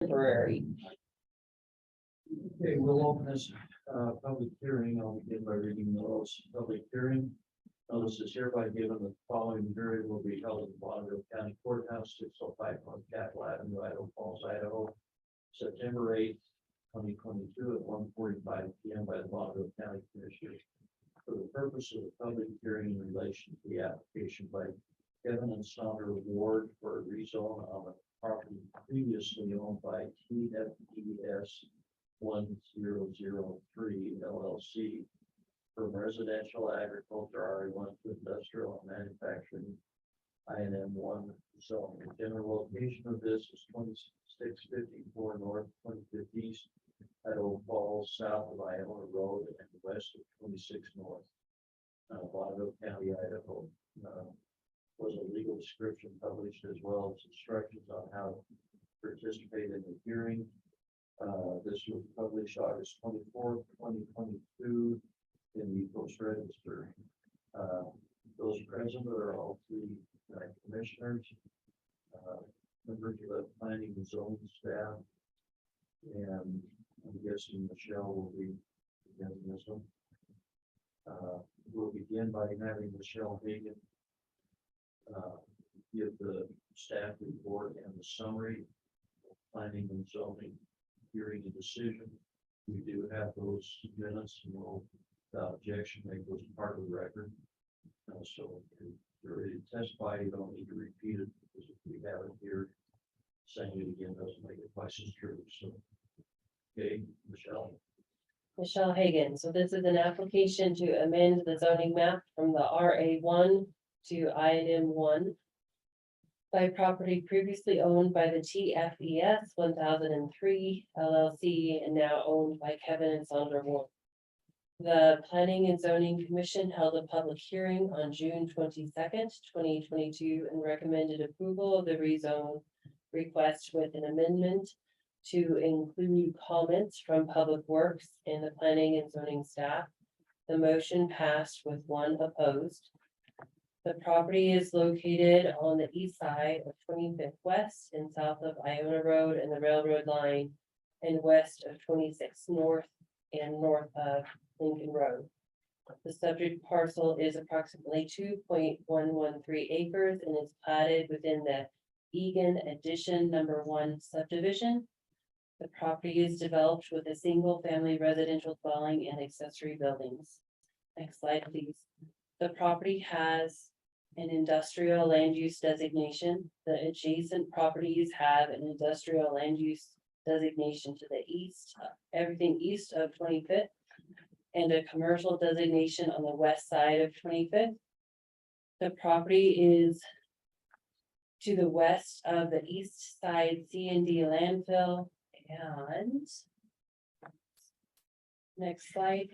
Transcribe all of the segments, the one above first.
temporary. Okay, we'll open this public hearing. I'll begin by reading the notice of public hearing. Notice is hereby given the following hearing will be held in Bonneville County Courthouse, 605 North Capitol Avenue, Idaho Falls, Idaho, September 8th, 2022 at 1:45 p.m. by the Bonneville County Commissioners for the purpose of the public hearing in relation to the application by Kevin and Sondra Ward for a rezone on a property previously owned by TFES 1003 LLC from residential agriculture RE1 to industrial and manufacturing INM1 zone. The general location of this is 2654 North, 25th East, Idaho Falls, south of Iona Road, and west of 26 North, Bonneville County, Idaho. Was a legal description published as well as instructions on how to participate in the hearing. This was published August 24th, 2022 in the Post Register. Those present are all three commissioners, members of the planning and zoning staff, and I'm guessing Michelle will be beginning this one. We'll begin by having Michelle Hagan give the staff report and the summary of planning and zoning hearing and decision. We do have those minutes and we'll, without objection, make those part of the record. So if you're ready to testify, you don't need to repeat it because if we have it here, saying it again doesn't make it twice as true. So, okay, Michelle. Michelle Hagan. So this is an application to amend the zoning map from the RA1 to INM1 by property previously owned by the TFES 1003 LLC and now owned by Kevin and Sondra Ward. The Planning and Zoning Commission held a public hearing on June 22nd, 2022 and recommended approval of the rezone request with an amendment to include comments from Public Works and the Planning and Zoning staff. The motion passed with one opposed. The property is located on the east side of 25th West and south of Iona Road and the railroad line, and west of 26 North and north of Lincoln Road. The subject parcel is approximately 2.113 acres and is platted within the Egan Addition No. 1 subdivision. The property is developed with a single-family residential dwelling and accessory buildings. Next slide, please. The property has an industrial land use designation. The adjacent properties have an industrial land use designation to the east, everything east of 25th, and a commercial designation on the west side of 25th. The property is to the west of the east side C&D landfill. And next slide.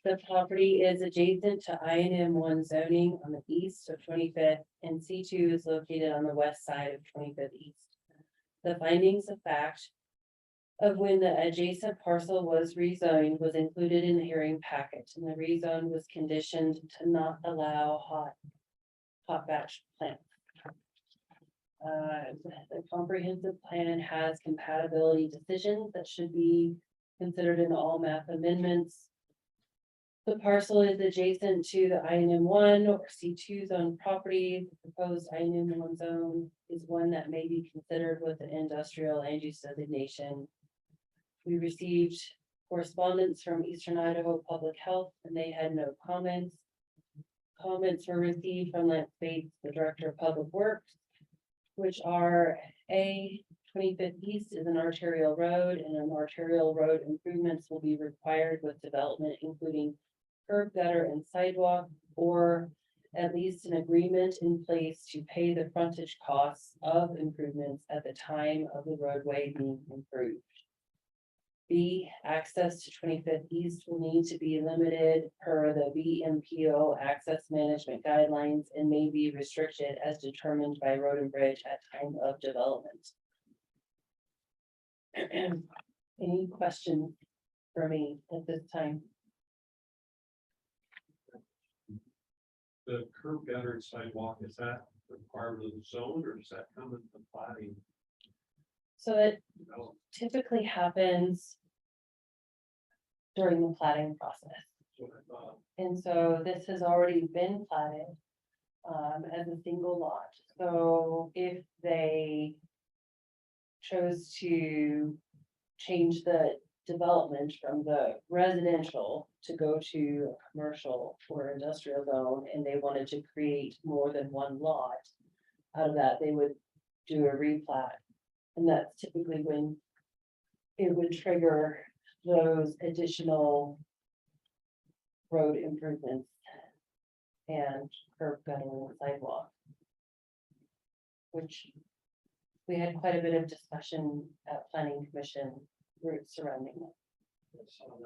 The property is adjacent to INM1 zoning on the east of 25th, and C2 is located on the west side of 25th East. The findings of fact of when the adjacent parcel was rezoned was included in the hearing packet, and the rezone was conditioned to not allow hot batch plants. The comprehensive plan has compatibility decisions that should be considered in all map amendments. The parcel is adjacent to the INM1 or C2 zone property. The proposed INM1 zone is one that may be considered with an industrial land use designation. We received correspondence from Eastern Idaho Public Health and they had no comments. Comments were received from Lance Bates, the Director of Public Works, which are 25th East is an arterial road, and an arterial road improvements will be required with development, including curb, gutter, and sidewalk, or at least an agreement in place to pay the frontage costs of improvements at the time of the roadway being improved. B, access to 25th East will need to be limited per the BMPO access management guidelines and may be restricted as determined by Road and Bridge at time of development. Any questions for me at this time? The curb gutter and sidewalk, is that requirement of the zone, or does that come in the planning? So it development? typically happens during the plating process. That's what I thought. And so this has already been platted as a single lot. So if they chose to change the development from the residential to go to a commercial or industrial zone, and they wanted to create more than one lot out of that, they would do a replat. And that's typically when it would trigger those additional road improvements and curb guttering and sidewalk. Which we had quite a bit of discussion at planning commission routes surrounding that. I saw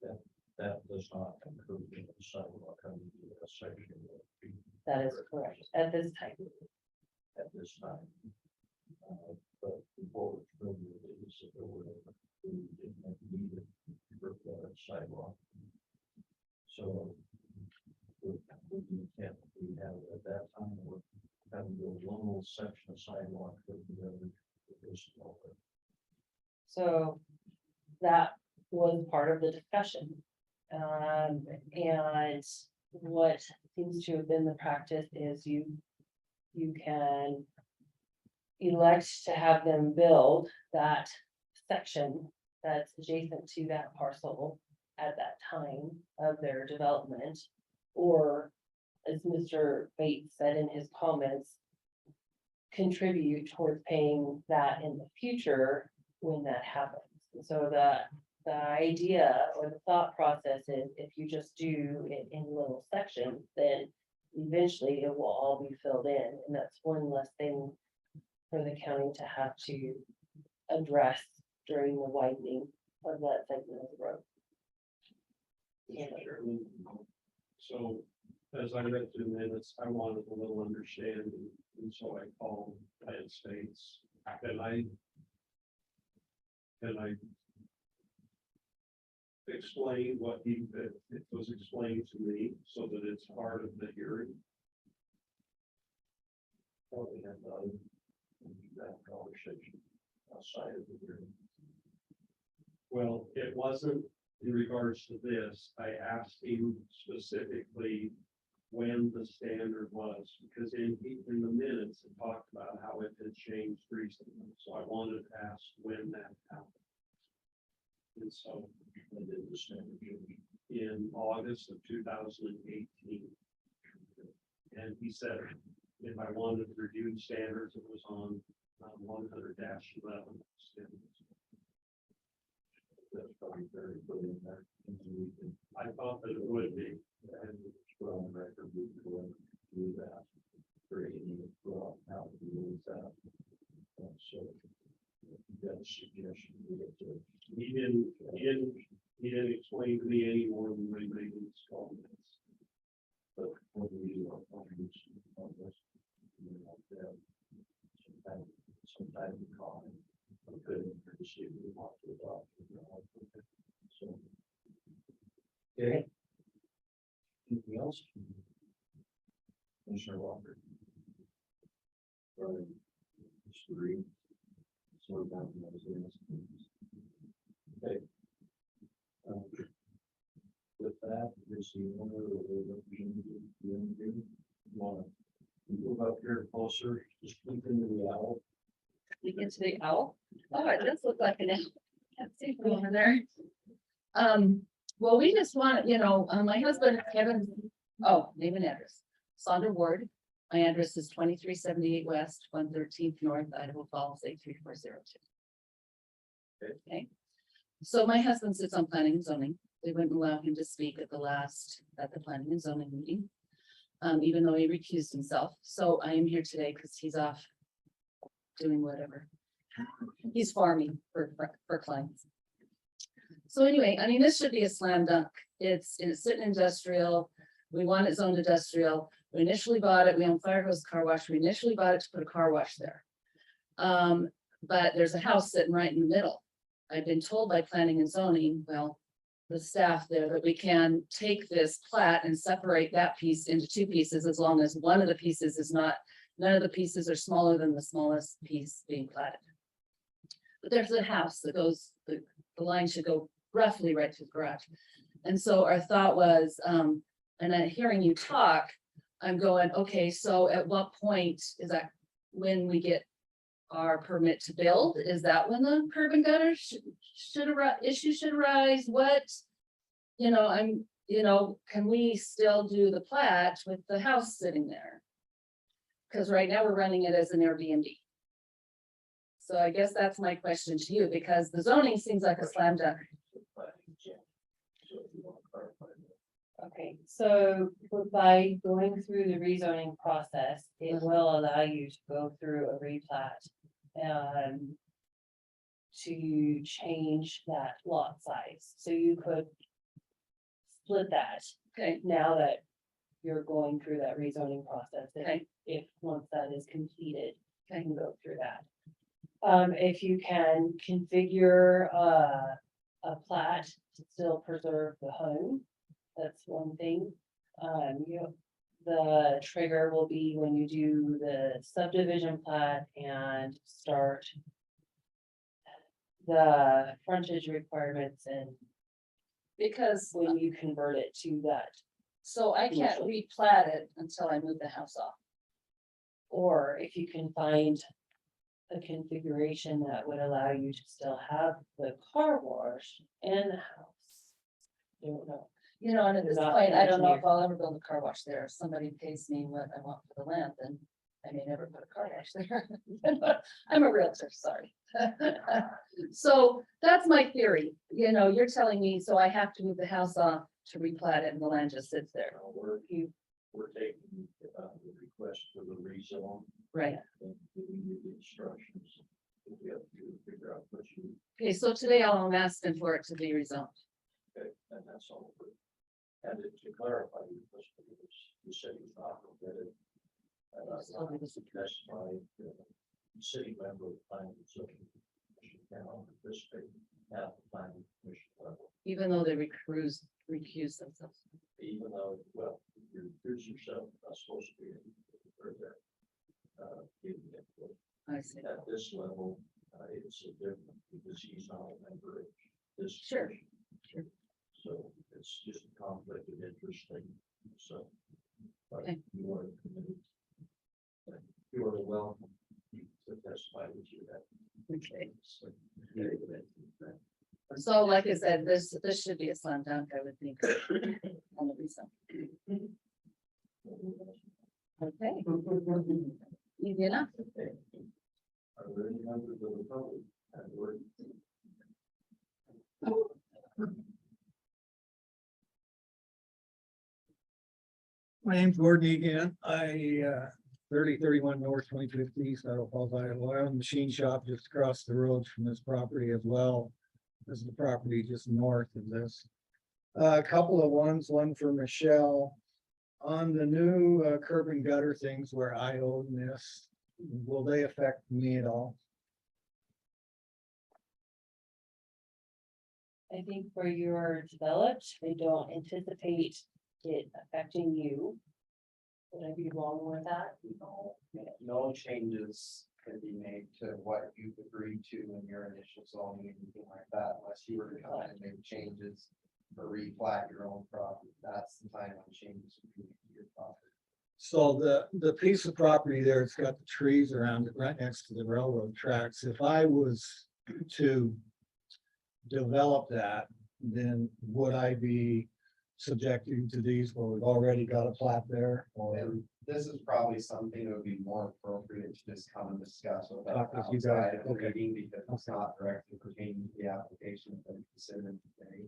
that. That does not include the sidewalk on the section. That is correct at this time. At this time. But before it's really is if there were needed for the sidewalk. So. We can't, we have at that time, we're having to one little section of sidewalk that the other. So that was part of the discussion. And what seems to have been the practice is you can elect to have them build that section that's adjacent to that parcel at that time of their development. Or, as Mr. Bates said in his comments, contribute towards paying that in the future when that happens. And so the idea or the thought process is if you just do it in little sections, then eventually it will all be filled in. And that's one less thing for the county to have to address during the widening of that segment of the road. Yeah. Chairman, so as I read through the minutes, I wanted a little understanding, and so I called Plan States. Can I explain what it was explained to me so that it's part of the hearing? Probably have that conversation outside of the hearing. Well, it wasn't in regards to this. I asked him specifically when the standard was, because in the minutes it talked about how it had changed recently. So I wanted to ask when that happened. And so I did the standard change. in August of 2018. And he said, if I wanted to review the standards, it was on 100-11 standards. That's probably very good in there. I thought that it would be. And it's put on record, we can go and do that. Creating it, well, how to use that. So, you got a suggestion. He didn't explain to me any more than they made in his comments. But when we do on this, you know, sometime we call him. We couldn't see we want to adopt. So. Okay. Anything else? Commissioner Walker. Right. Mr. Reed. So we're down to those things. Okay. With that, there's the owner of the representative. Want to move up here closer, just keep into the owl. We get to the owl. Oh, it does look like an owl. Can't see from over there. Well, we just want, my husband, Kevin, name and address. Sondra Ward. My address is 2378 West, 113th North, Idaho Falls, 83402. Okay. So my husband sits on planning and zoning. They wouldn't allow him to speak at the planning and zoning meeting. Even though he recused himself. So I am here today because he's off doing whatever. He's farming for clients. So anyway, I mean, this should be a slam dunk. It's sitting industrial. We want it zoned industrial. We initially bought it. We own Fire Hose Car Wash. We initially bought it to put a car wash there. But there's a house sitting right in the middle. I've been told by planning and zoning, well, the staff there that we can take this plat and separate that piece into two pieces as long as one of the pieces is not, none of the pieces are smaller than the smallest piece being platted. But there's a house that goes, the line should go roughly right to the garage. And so our thought was, and then hearing you talk, I'm going, okay, so at what point is that when we get our permit to build? Is that when the curb and gutter should arise, issue should arise? What? You know, can we still do the plat with the house sitting there? Because right now we're running it as an Airbnb. So I guess that's my question to you, because the zoning seems like a slam dunk. Okay, so by going through the rezoning process, it will allow you to go through a replat. To change that lot size, so you could split that Okay, now that you're going through that rezoning process. okay, If once that is completed, you can go through that. If you can configure a plat to still preserve the home, that's one thing. The trigger will be when you do the subdivision plat and start the frontage requirements and because, when you convert it to that. so I can't replat it until I move the house off. Or if you can find a configuration that would allow you to still have the car wash and the house. Don't know. You know, and at this Not point, I don't know if engineered. I'll ever build a car wash there. If somebody pays me what I want for the land, then I may never put a car wash there. I'm a realtor, sorry. So that's my theory. You know, you're telling me, so I have to move the house off to replat it and the land just sits there. We're taking, the request for the rezone. Right. And giving you the instructions. We have to figure out what you, Okay, so today I'm asking for it to be rezoned. okay, and that's all. And to clarify, because you said you thought that it. And I wanted to specify, the city member of the planning and zoning commission cannot participate at the planning commission level, Even though they recuse themselves. even though, well, you recuse yourself, not supposed to be in there. Giving input. I see. At this level, it's a different, because he's not a member of this. Sure, commission. sure. So it's just a conflict of interest thing, so. But Okay. you are committed. You are welcome to testify with you that. Okay. So, very good. So like I said, this should be a slam dunk, I would think. On the rezone. Okay. Easy enough. Okay. Are there any members of the public? Have a word? My name's Gordon again. 3031 North 25th East, Idaho Falls, Iowa. I own a machine shop just across the road from this property as well. This is the property just north of this. A couple of ones, one for Michelle. On the new curb and gutter things where I own this, will they affect me at all? I think where you're developed, they don't anticipate it affecting you. Would I be wrong with that? No changes can be made to what you've agreed to in your initial zoning, anything like that, unless you were to come in and make changes. Or replat your own property, that's the time when changes would be made to your property. So the piece of property there, it's got the trees around it right next to the railroad tracks. If I was to develop that, then would I be subjecting to these where we've already got a plat there? Or And this is probably something that would be more appropriate to just come and discuss with us Talk with you guys, outside of the okay. meeting, because it's not directly pertaining to the application that we considered today.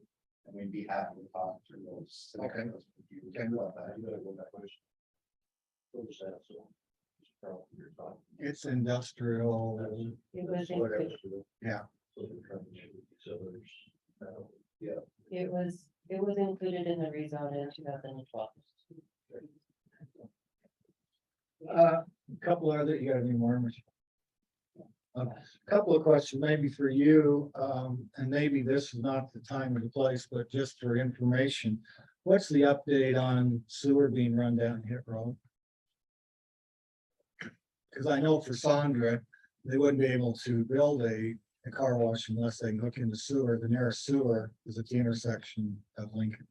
And we'd be happy to talk through those scenarios with you. Okay. About that. You better go that question. What was that, so? You're talking. it's industrial. It was What else included, do they- Yeah. So they're trying to shoot each other's, it was included in the rezone in 2012. A couple other, you got any more? Mitch? Couple of questions, maybe for you, and maybe this is not the time or the place, but just for information. What's the update on sewer being run down Hit Road? Because I know for Sondra, they wouldn't be able to build a car wash unless they can hook into sewer. The nearest sewer is at the intersection of Lincoln.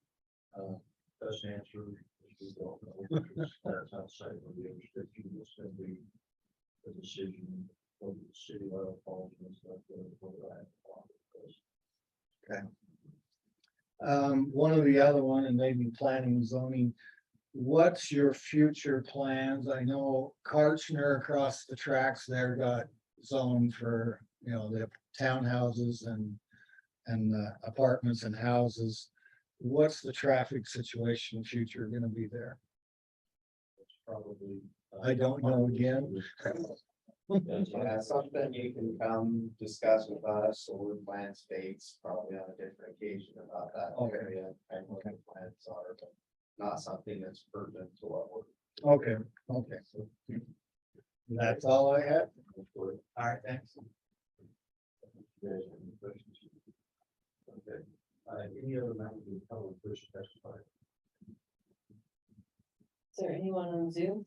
Best answer is we don't know, because that's outside of the restriction, it's gonna be a decision of the city oil falls and stuff. One of the other one, and maybe planning and zoning, what's your future plans? I know Karchner across the tracks there got zoned for, you know, the townhouses and apartments and houses. What's the traffic situation future gonna be there? It's probably. I don't know again. Yeah, something you can come discuss with us or plan states probably on a different occasion about that Okay. area and what the plans are, but not something that's pertinent to what we're. Okay, okay. That's all I have. All right, thanks. There's any questions? Okay, any other members of the public wish to testify? Is there anyone on Zoom?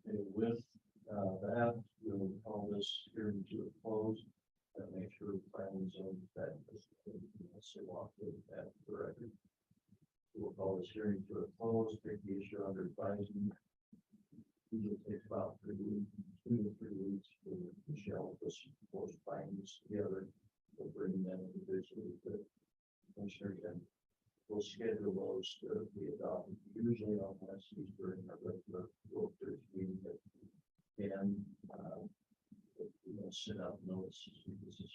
Okay, with, that, we'll call this hearing to a close. And make sure planning zone that is, walk with that for record. We'll call this hearing to a close, take the issue under advisement. Usually takes about 2 to 3 weeks for Michelle to put some proposed findings together. We'll bring them individually to commissioners and we'll schedule those to be adopted, usually on Wednesdays during our regular workers meeting. And, send out notices, this is